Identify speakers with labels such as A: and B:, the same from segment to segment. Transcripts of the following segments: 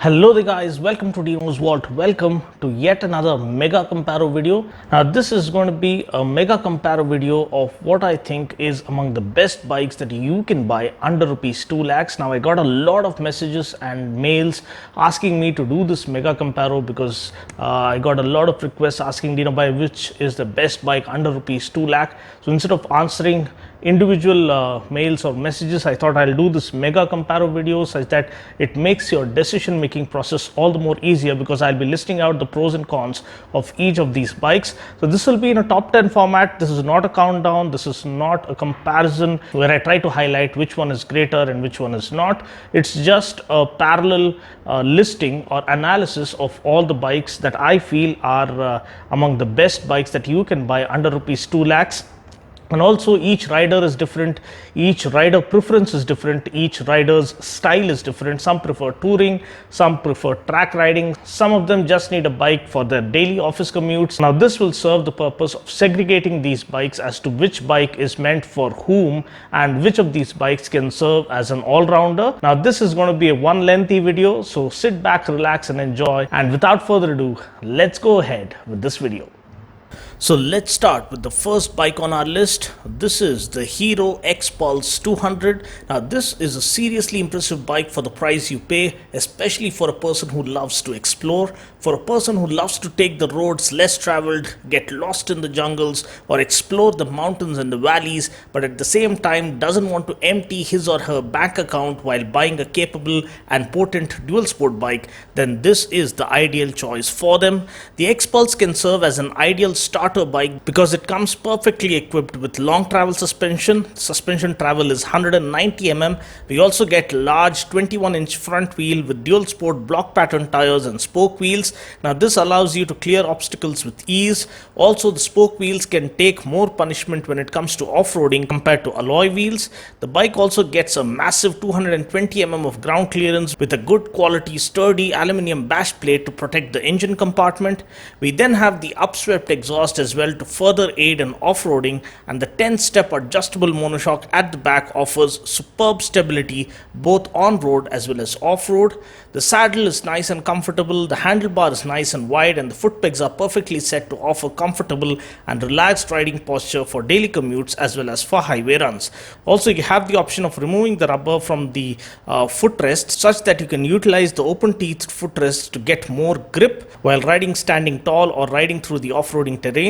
A: Hello there guys, welcome to Dinos Vault. Welcome to yet another Mega Comparo video. Now this is going to be a Mega Comparo video of what I think is among the best bikes that you can buy under rupees 2 lakhs. Now I got a lot of messages and mails asking me to do this Mega Comparo because I got a lot of requests asking Dino by which is the best bike under rupees 2 lakh. So instead of answering individual mails or messages, I thought I'll do this Mega Comparo video such that it makes your decision making process all the more easier, because I'll be listing out the pros and cons of each of these bikes. So this will be in a top 10 format. This is not a countdown, this is not a comparison where I try to highlight which one is greater and which one is not. It's just a parallel listing or analysis of all the bikes that I feel are among the best bikes that you can buy under rupees 2 lakhs. And also each rider is different, each rider preference is different, each rider's style is different. Some prefer touring, some prefer track riding, some of them just need a bike for their daily office commutes. Now this will serve the purpose of segregating these bikes as to which bike is meant for whom and which of these bikes can serve as an all-rounder. Now this is going to be a one lengthy video, so sit back, relax and enjoy. And without further ado, let's go ahead with this video. So let's start with the first bike on our list. This is the Hero Xpulse 200. Now this is a seriously impressive bike for the price you pay, especially for a person who loves to explore, for a person who loves to take the roads less traveled, get lost in the jungles or explore the mountains and the valleys, but at the same time doesn't want to empty his or her bank account while buying a capable and potent dual sport bike. Then this is the ideal choice for them. The Xpulse can serve as an ideal starter bike because it comes perfectly equipped with long travel suspension. Suspension travel is 190 mm. We also get large 21-inch front wheel with dual sport block pattern tires and spoke wheels. Now this allows you to clear obstacles with ease. Also the spoke wheels can take more punishment when it comes to off-roading compared to alloy wheels. The bike also gets a massive 220 mm of ground clearance with a good quality sturdy aluminium bash plate to protect the engine compartment. We then have the upswept exhaust as well to further aid in off-roading, and the 10-step adjustable monoshock at the back offers superb stability both on-road as well as off-road. The saddle is nice and comfortable, the handlebar is nice and wide, and the foot pegs are perfectly set to offer comfortable and relaxed riding posture for daily commutes as well as for highway runs. Also you have the option of removing the rubber from the footrest such that you can utilize the open teeth footrest to get more grip while riding standing tall or riding through the off-roading terrain.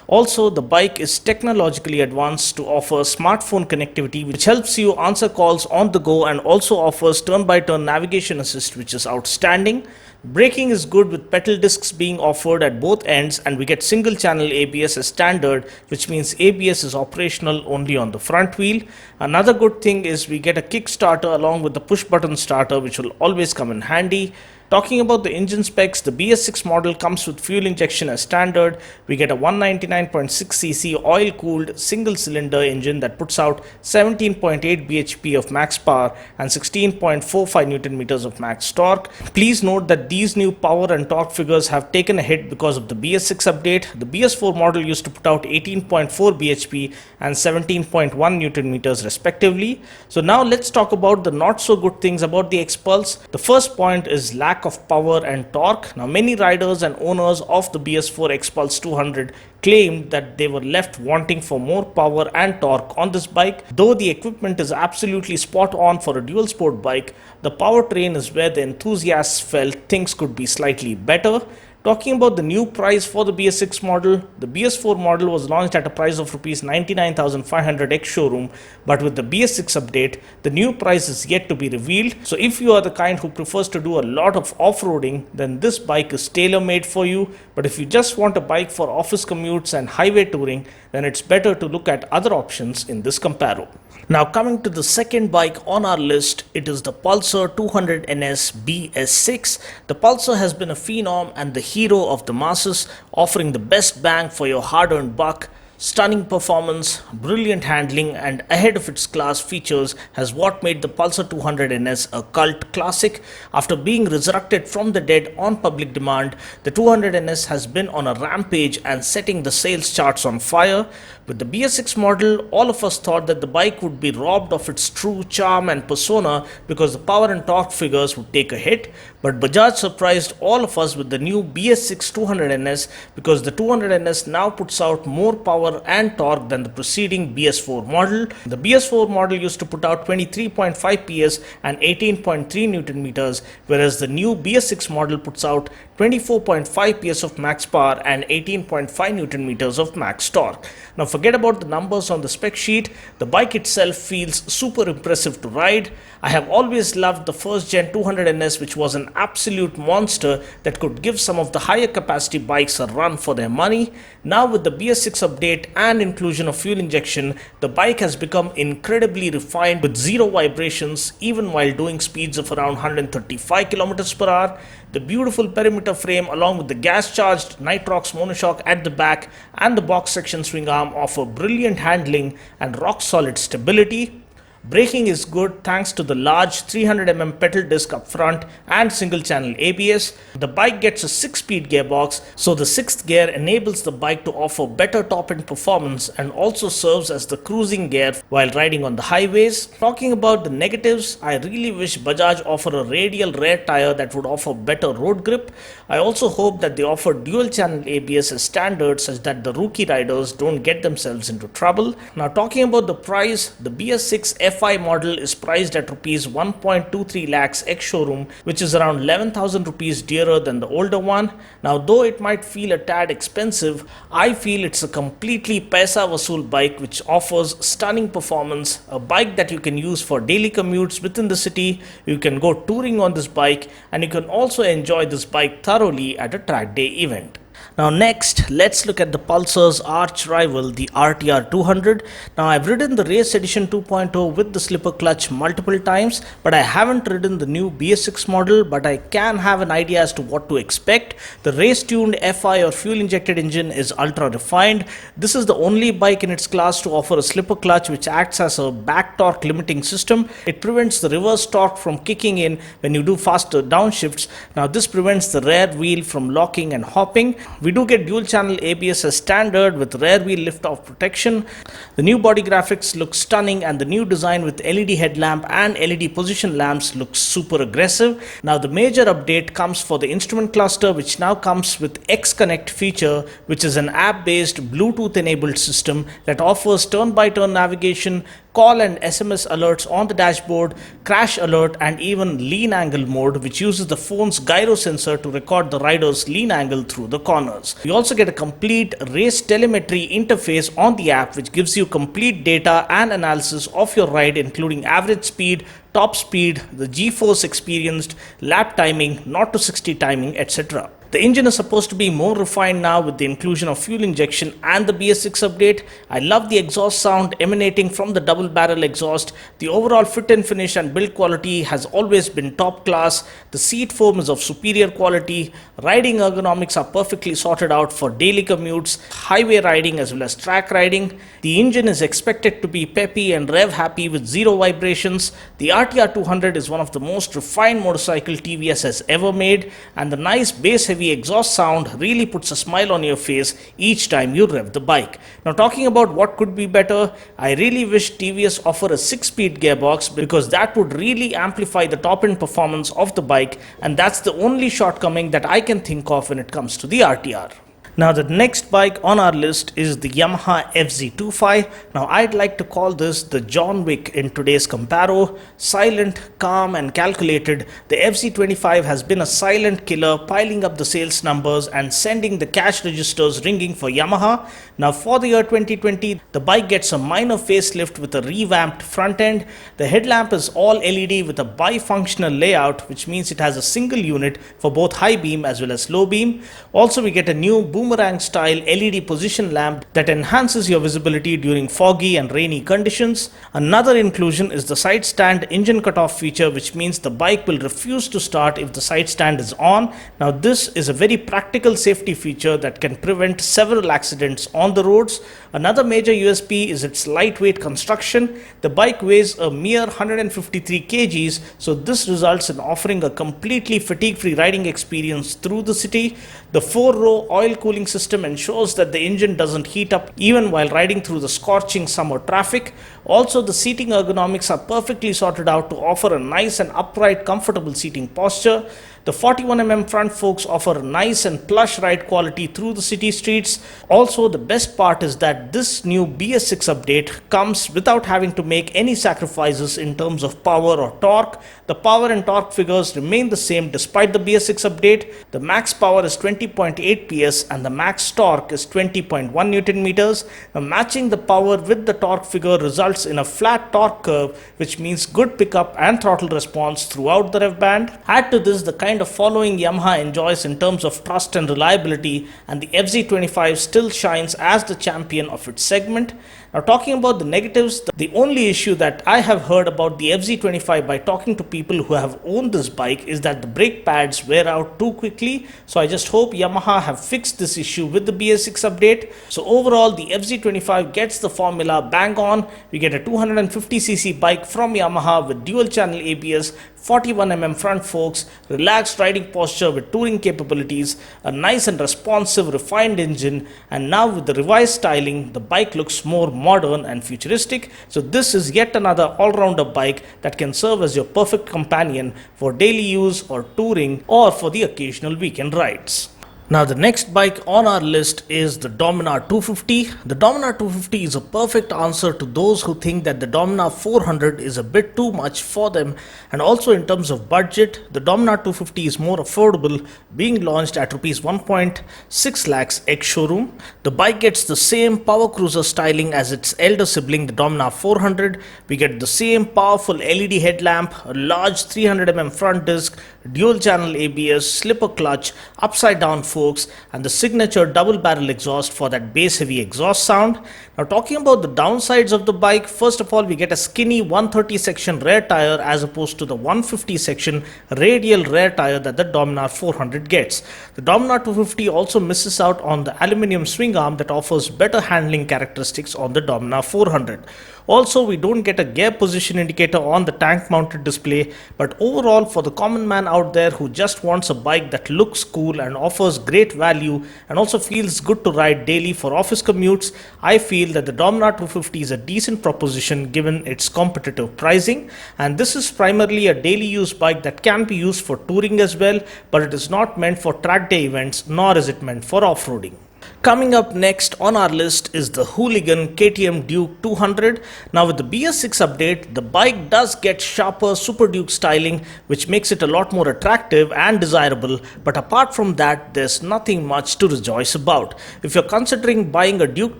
A: Also, the bike is technologically advanced to offer smartphone connectivity, which helps you answer calls on the go, and also offers turn-by-turn navigation assist, which is outstanding. Braking is good with pedal discs being offered at both ends, and we get single channel ABS as standard, which means ABS is operational only on the front wheel. Another good thing is we get a kickstarter along with the push button starter, which will always come in handy. Talking about the engine specs, the BS6 model comes with fuel injection as standard. We get a 199.6cc oil-cooled single-cylinder engine that puts out 17.8 bhp of max power and 16.45 Nm of max torque. Please note that these new power and torque figures have taken a hit because of the BS6 update. The BS4 model used to put out 18.4 bhp and 17.1 Nm respectively. So now let's talk about the not so good things about the Xpulse. The first point is lack of power and torque. Now many riders and owners of the BS4 Xpulse 200 claimed that they were left wanting for more power and torque on this bike. Though the equipment is absolutely spot on for a dual sport bike, the powertrain is where the enthusiasts felt things could be slightly better. Talking about the new price for the BS6 model, the BS4 model was launched at a price of Rs 99,500 ex-showroom, but with the BS6 update, the new price is yet to be revealed. So if you are the kind who prefers to do a lot of off-roading, then this bike is tailor-made for you. But if you just want a bike for office commutes and highway touring, then it's better to look at other options in this Comparo. Now coming to the second bike on our list, it is the Pulsar 200 NS BS6. The Pulsar has been a phenom and the hero of the masses, offering the best bang for your hard-earned buck. Stunning performance, brilliant handling and ahead of its class features has what made the Pulsar 200 NS a cult classic. After being resurrected from the dead on public demand, the 200 NS has been on a rampage and setting the sales charts on fire. With the BS6 model, all of us thought that the bike would be robbed of its true charm and persona because the power and torque figures would take a hit, but Bajaj surprised all of us with the new BS6 200 NS because the 200 NS now puts out more power and torque than the preceding BS4 model. The BS4 model used to put out 23.5 PS and 18.3 Newton meters, whereas the new BS6 model puts out 24.5 PS of max power and 18.5 Newton meters of max torque. Now forget about the numbers on the spec sheet, the bike itself feels super impressive to ride. I have always loved the first gen 200 NS, which was an absolute monster that could give some of the higher capacity bikes a run for their money. Now with the BS6 update and inclusion of fuel injection, the bike has become incredibly refined with zero vibrations even while doing speeds of around 135 km per hour. The beautiful perimeter frame along with the gas charged Nitrox monoshock at the back and the box section swing arm offer brilliant handling and rock solid stability. Braking is good thanks to the large 300mm pedal disc up front and single channel ABS. The bike gets a 6-speed gearbox, so the 6th gear enables the bike to offer better top end performance and also serves as the cruising gear while riding on the highways. Talking about the negatives, I really wish Bajaj offer a radial rear tire that would offer better road grip. I also hope that they offer dual channel ABS as standard such that the rookie riders don't get themselves into trouble. Now talking about the price, the BS6 FI model is priced at rupees 1.23 lakhs ex-showroom, which is around 11,000 rupees dearer than the older one. Now though it might feel a tad expensive, I feel it's a completely paisa vasool bike which offers stunning performance, a bike that you can use for daily commutes within the city. You can go touring on this bike and you can also enjoy this bike thoroughly at a track day event. Now next, let's look at the Pulsar's arch rival, the RTR 200. Now I've ridden the Race Edition 2.0 with the slipper clutch multiple times, but I haven't ridden the new BS6 model, but I can have an idea as to what to expect. The race-tuned FI or fuel-injected engine is ultra-refined. This is the only bike in its class to offer a slipper clutch which acts as a back torque limiting system. It prevents the reverse torque from kicking in when you do faster downshifts. Now this prevents the rear wheel from locking and hopping. We do get dual channel ABS as standard with rear wheel lift off protection. The new body graphics look stunning and the new design with LED headlamp and LED position lamps looks super aggressive. Now the major update comes for the instrument cluster, which now comes with X Connect feature, which is an app based Bluetooth enabled system that offers turn by turn navigation, call and SMS alerts on the dashboard, crash alert and even lean angle mode, which uses the phone's gyro sensor to record the rider's lean angle through the corners. You also get a complete race telemetry interface on the app which gives you complete data and analysis of your ride, including average speed, top speed, the G-force experienced, lap timing, 0 to 60 timing, etc. The engine is supposed to be more refined now with the inclusion of fuel injection and the BS6 update. I love the exhaust sound emanating from the double barrel exhaust. The overall fit and finish and build quality has always been top class. The seat foam is of superior quality. Riding ergonomics are perfectly sorted out for daily commutes, highway riding as well as track riding. The engine is expected to be peppy and rev happy with zero vibrations. The RTR 200 is one of the most refined motorcycle TVS has ever made, and the nice bass heavy exhaust sound really puts a smile on your face each time you rev the bike. Now talking about what could be better, I really wish TVS offer a 6-speed gearbox because that would really amplify the top end performance of the bike, and that's the only shortcoming that I can think of when it comes to the RTR. Now the next bike on our list is the Yamaha FZ 25. Now I'd like to call this the John Wick in today's Comparo. Silent, calm and calculated, the FZ 25 has been a silent killer, piling up the sales numbers and sending the cash registers ringing for Yamaha. Now for the year 2020, the bike gets a minor facelift with a revamped front end. The headlamp is all LED with a bifunctional layout, which means it has a single unit for both high beam as well as low beam. Also we get a new boom boomerang style LED position lamp that enhances your visibility during foggy and rainy conditions. Another inclusion is the side stand engine cutoff feature, which means the bike will refuse to start if the side stand is on. Now this is a very practical safety feature that can prevent several accidents on the roads. Another major USP is its lightweight construction. The bike weighs a mere 153 kgs, so this results in offering a completely fatigue-free riding experience through the city. The 4-row oil cooling system ensures that the engine doesn't heat up even while riding through the scorching summer traffic. Also, the seating ergonomics are perfectly sorted out to offer a nice and upright, comfortable seating posture. The 41mm front forks offer a nice and plush ride quality through the city streets. Also, the best part is that this new BS6 update comes without having to make any sacrifices in terms of power or torque. The power and torque figures remain the same despite the BS6 update. The max power is 20.8 PS and the max torque is 20.1 Newton meters. Now, matching the power with the torque figure results in a flat torque curve, which means good pickup and throttle response throughout the rev band. Add to this the kind of following Yamaha enjoys in terms of trust and reliability, and the FZ25 still shines as the champion of its segment. Now, talking about the negatives, the only issue that I have heard about the FZ25 by talking to people who have owned this bike is that the brake pads wear out too quickly. So I just hope Yamaha have fixed this issue with the BS6 update. So overall, the FZ25 gets the formula bang on. We get a 250cc bike from Yamaha with dual channel ABS, 41mm front forks, relaxed riding posture with touring capabilities, a nice and responsive refined engine, and now with the revised styling, the bike looks more modern and futuristic. So this is yet another all-rounder bike that can serve as your perfect companion for daily use or touring or for the occasional weekend rides. Now the next bike on our list is the Dominar 250. The Dominar 250 is a perfect answer to those who think that the Dominar 400 is a bit too much for them, and also in terms of budget, the Dominar 250 is more affordable, being launched at Rs 1.6 lakhs ex-showroom. The bike gets the same power cruiser styling as its elder sibling, the Dominar 400. We get the same powerful LED headlamp, a large 300mm front disc, dual channel ABS, slipper clutch, upside down forks, and the signature double barrel exhaust for that bass heavy exhaust sound. Now, talking about the downsides of the bike, first of all, we get a skinny 130 section rear tire as opposed to the 150 section radial rear tire that the Dominar 400 gets. The Dominar 250 also misses out on the aluminium swing arm that offers better handling characteristics on the Dominar 400. Also, we don't get a gear position indicator on the tank mounted display, but overall, for the common man out there who just wants a bike that looks cool and offers great value and also feels good to ride daily for office commutes, I feel that the Dominar 250 is a decent proposition given its competitive pricing. And this is primarily a daily use bike that can be used for touring as well, but it is not meant for track day events, nor is it meant for off-roading. Coming up next on our list is the Hooligan KTM Duke 200. Now with the BS6 update, the bike does get sharper Super Duke styling, which makes it a lot more attractive and desirable, but apart from that, there's nothing much to rejoice about. If you're considering buying a Duke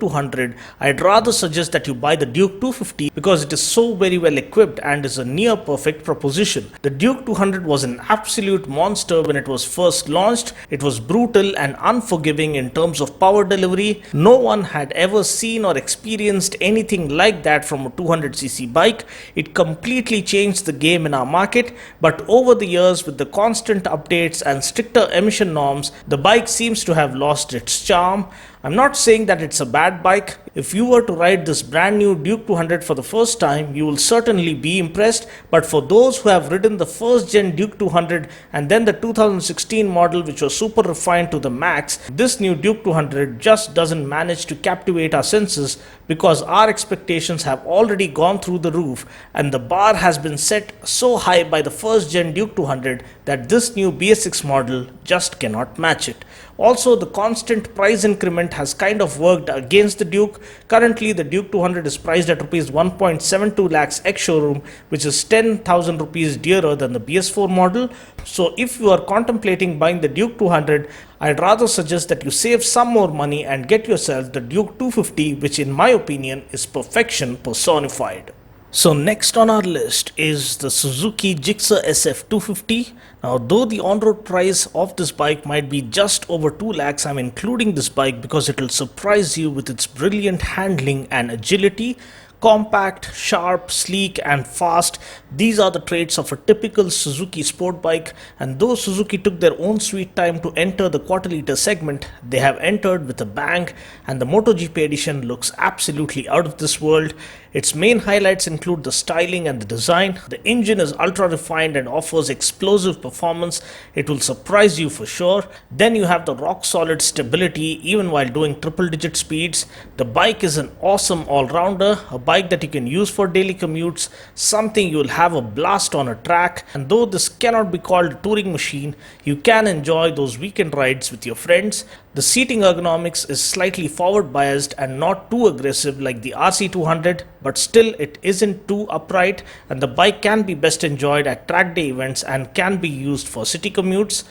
A: 200, I'd rather suggest that you buy the Duke 250 because it is so very well equipped and is a near perfect proposition. The Duke 200 was an absolute monster when it was first launched. It was brutal and unforgiving in terms of power delivery. No one had ever seen or experienced anything like that from a 200cc bike. It completely changed the game in our market, but over the years, with the constant updates and stricter emission norms, the bike seems to have lost its charm. I'm not saying that it's a bad bike. If you were to ride this brand new Duke 200 for the first time, you will certainly be impressed. But for those who have ridden the first gen Duke 200 and then the 2016 model, which was super refined to the max, this new Duke 200 just doesn't manage to captivate our senses because our expectations have already gone through the roof and the bar has been set so high by the first gen Duke 200 that this new BS6 model just cannot match it. Also, the constant price increment has kind of worked against the Duke. Currently, the Duke 200 is priced at Rs 1.72 lakhs ex-showroom, which is 10,000 rupees dearer than the BS4 model. So, if you are contemplating buying the Duke 200, I'd rather suggest that you save some more money and get yourself the Duke 250, which in my opinion is perfection personified. So next on our list is the Suzuki Gixxer SF 250. Now though the on-road price of this bike might be just over 2 lakhs, I'm including this bike because it will surprise you with its brilliant handling and agility. Compact, sharp, sleek and fast. These are the traits of a typical Suzuki sport bike, and though Suzuki took their own sweet time to enter the quarter-liter segment, they have entered with a bang, and the MotoGP edition looks absolutely out of this world. Its main highlights include the styling and the design. The engine is ultra refined and offers explosive performance. It will surprise you for sure. Then you have the rock solid stability even while doing triple digit speeds. The bike is an awesome all-rounder, a bike that you can use for daily commutes, something you will have a blast on a track. And though this cannot be called a touring machine, you can enjoy those weekend rides with your friends. The seating ergonomics is slightly forward biased and not too aggressive like the RC200, but still it isn't too upright, and the bike can be best enjoyed at track day events and can be used for city commutes.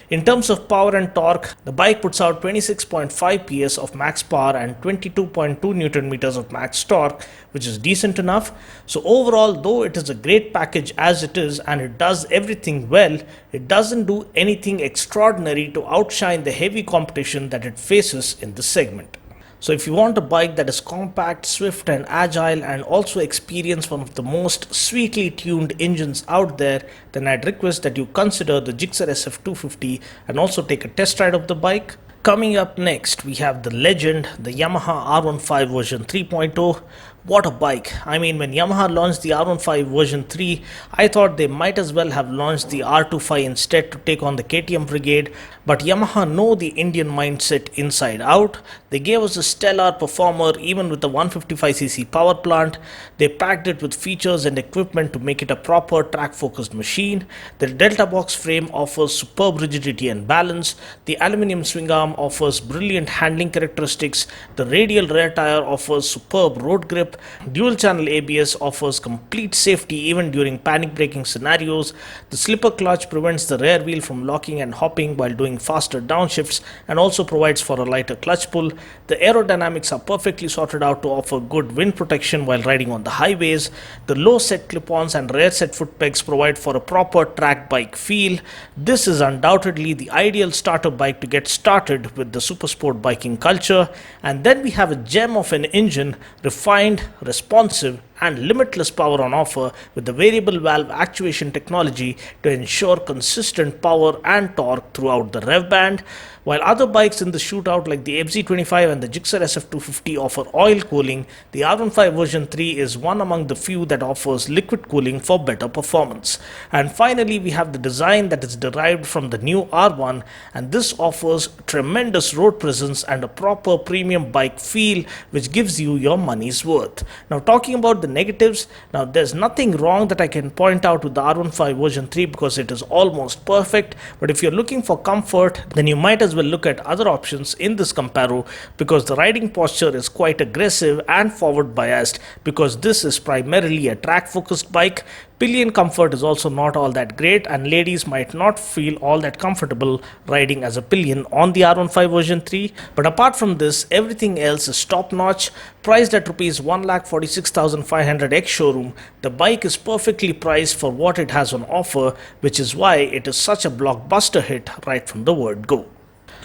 A: In terms of power and torque, the bike puts out 26.5 PS of max power and 22.2 Newton meters of max torque, which is decent enough. So overall, though it is a great package as it is and it does everything well, it doesn't do anything extraordinary to outshine the heavy competition that it faces in this segment. So if you want a bike that is compact, swift and agile and also experience one of the most sweetly tuned engines out there, then I'd request that you consider the Gixxer SF 250 and also take a test ride of the bike. Coming up next, we have the legend, the Yamaha R15 version 3.0. What a bike. I mean, when Yamaha launched the R15 version 3, I thought they might as well have launched the R25 instead to take on the KTM brigade, but Yamaha know the Indian mindset inside out. They gave us a stellar performer even with the 155cc power plant. They packed it with features and equipment to make it a proper track focused machine. The Delta box frame offers superb rigidity and balance. The aluminium swing arm offers brilliant handling characteristics. The radial rear tire offers superb road grip. Dual channel ABS offers complete safety even during panic braking scenarios. The slipper clutch prevents the rear wheel from locking and hopping while doing faster downshifts and also provides for a lighter clutch pull. The aerodynamics are perfectly sorted out to offer good wind protection while riding on the highways. The low set clip-ons and rear set foot pegs provide for a proper track bike feel. This is undoubtedly the ideal starter bike to get started with the supersport biking culture. And then we have a gem of an engine, refined, responsive and limitless power on offer with the variable valve actuation technology to ensure consistent power and torque throughout the rev band. While other bikes in the shootout like the FZ25 and the Gixxer SF250 offer oil cooling, the R15 version 3 is one among the few that offers liquid cooling for better performance. And finally, we have the design that is derived from the new R1, and this offers tremendous road presence and a proper premium bike feel which gives you your money's worth. Now talking about the negatives, now there's nothing wrong that I can point out with the R15 version 3 because it is almost perfect, but if you're looking for comfort, then you might as well look at other options in this Comparo because the riding posture is quite aggressive and forward biased because this is primarily a track focused bike. Pillion comfort is also not all that great and ladies might not feel all that comfortable riding as a pillion on the R15 version 3. But apart from this, everything else is top notch. Priced at Rs 1,46,500 ex-showroom, the bike is perfectly priced for what it has on offer, which is why it is such a blockbuster hit right from the word go.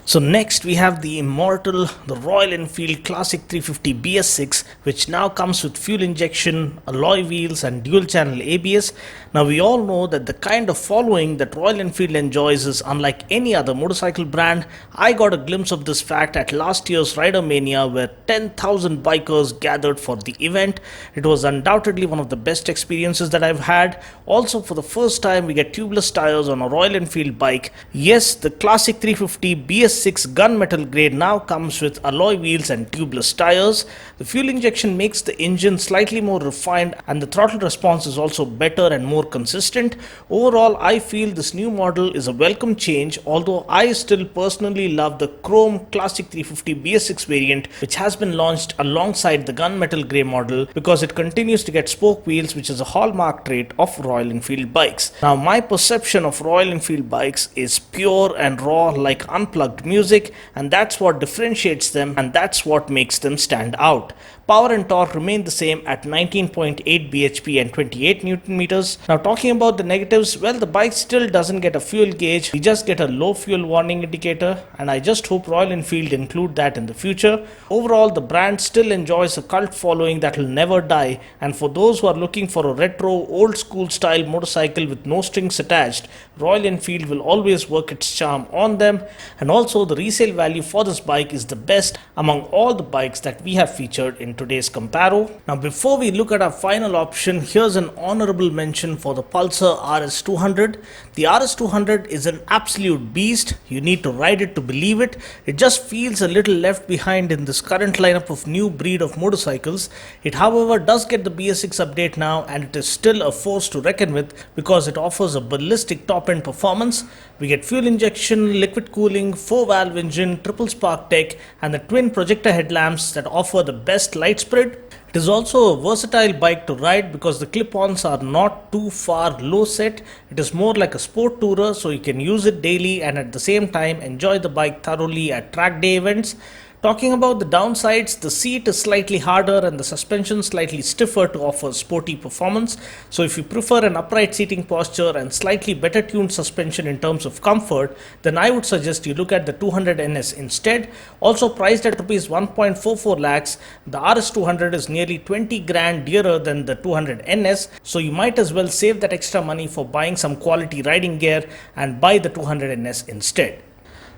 A: So next we have the immortal, the Royal Enfield Classic 350 BS6, which now comes with fuel injection, alloy wheels and dual channel ABS. Now we all know that the kind of following that Royal Enfield enjoys is unlike any other motorcycle brand. I got a glimpse of this fact at last year's Rider Mania where 10,000 bikers gathered for the event. It was undoubtedly one of the best experiences that I've had. Also, for the first time we get tubeless tires on a Royal Enfield bike. Yes, the Classic 350 BS6 gunmetal grade now comes with alloy wheels and tubeless tires. The fuel injection makes the engine slightly more refined and the throttle response is also better and more consistent. Overall, I feel this new model is a welcome change, although I still personally love the chrome Classic 350 BS6 variant which has been launched alongside the gunmetal grey model because it continues to get spoke wheels, which is a hallmark trait of Royal Enfield bikes. Now my perception of Royal Enfield bikes is pure and raw like unplugged unplugged music, and that's what differentiates them and that's what makes them stand out. Power and torque remain the same at 19.8 bhp and 28 Newton meters. Now talking about the negatives, well, the bike still doesn't get a fuel gauge. We just get a low fuel warning indicator, and I just hope Royal Enfield include that in the future. Overall, the brand still enjoys a cult following that will never die, and for those who are looking for a retro, old school style motorcycle with no strings attached, Royal Enfield will always work its charm on them. And also, the resale value for this bike is the best among all the bikes that we have featured in today's Comparo. Now before we look at our final option, here's an honorable mention for the Pulsar RS200. The RS200 is an absolute beast. You need to ride it to believe it. It just feels a little left behind in this current lineup of new breed of motorcycles. It however does get the BS6 update now, and it is still a force to reckon with because it offers a ballistic top end performance. We get fuel injection, liquid cooling, 4-valve engine, triple spark tech, and the twin projector headlamps that offer the best light spread. It is also a versatile bike to ride because the clip-ons are not too far low set. It is more like a sport tourer, so you can use it daily and at the same time enjoy the bike thoroughly at track day events. Talking about the downsides, the seat is slightly harder and the suspension slightly stiffer to offer sporty performance. So if you prefer an upright seating posture and slightly better tuned suspension in terms of comfort, then I would suggest you look at the 200 NS instead. Also priced at Rs 1.44 lakhs, the RS200 is nearly 20 grand dearer than the 200 NS. So you might as well save that extra money for buying some quality riding gear and buy the 200 NS instead.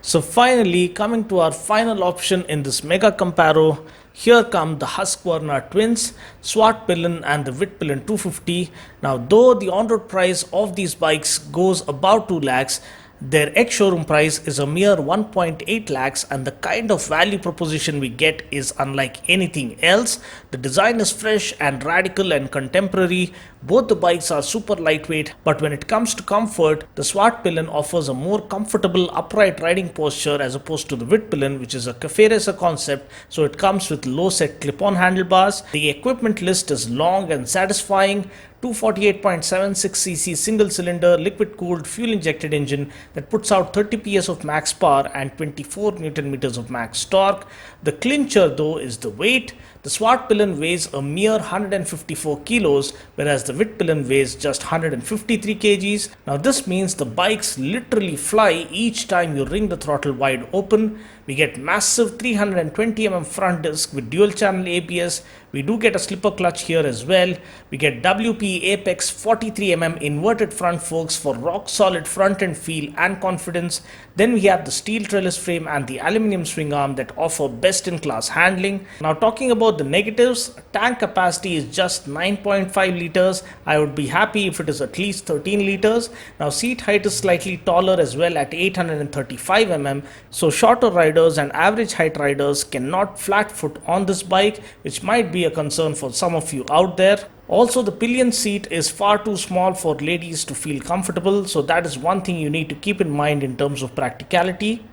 A: So finally, coming to our final option in this Mega Comparo, here come the Husqvarna twins, Swart Pillion and the Wit Pillion 250. Now though the on-road price of these bikes goes about 2 lakhs, their ex-showroom price is a mere 1.8 lakhs, and the kind of value proposition we get is unlike anything else. The design is fresh and radical and contemporary. Both the bikes are super lightweight, but when it comes to comfort, the Swart Pillion offers a more comfortable upright riding posture as opposed to the Wit Pillion, which is a cafe racer concept, so it comes with low set clip-on handlebars. The equipment list is long and satisfying. 248.76cc single cylinder liquid cooled fuel injected engine that puts out 30 PS of max power and 24 Newton meters of max torque. The clincher though is the weight. The Swart Pillion weighs a mere 154 kilos, whereas the Wit Pillion weighs just 153 kgs. Now this means the bikes literally fly each time you ring the throttle wide open. We get massive 320mm front disc with dual channel ABS. We do get a slipper clutch here as well. We get WP Apex 43mm inverted front forks for rock solid front end feel and confidence. Then we have the steel trellis frame and the aluminum swing arm that offer best in class handling. Now talking about the negatives, tank capacity is just 9.5 liters. I would be happy if it is at least 13 liters. Now seat height is slightly taller as well at 835mm. So shorter riders and average height riders cannot flat foot on this bike, which might be a concern for some of you out there. Also, the pillion seat is far too small for ladies to feel comfortable, so that is one thing you need to keep in mind in terms of practicality.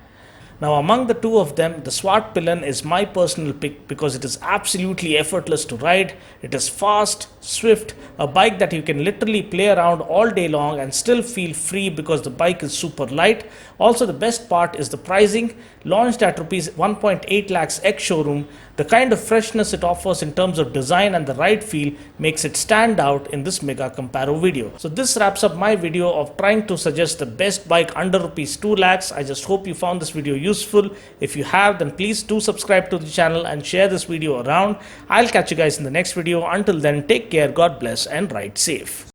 A: Now among the two of them, the Swart Pillion is my personal pick because it is absolutely effortless to ride. It is fast, swift, a bike that you can literally play around all day long and still feel free because the bike is super light. Also the best part is the pricing. Launched at Rs 1.8 lakhs ex-showroom, the kind of freshness it offers in terms of design and the ride feel makes it stand out in this Mega Comparo video. So this wraps up my video of trying to suggest the best bike under Rs 2 lakhs. I just hope you found this video useful. If you have, then please do subscribe to the channel and share this video around. I'll catch you guys in the next video. Until then, take care, God bless, and ride safe.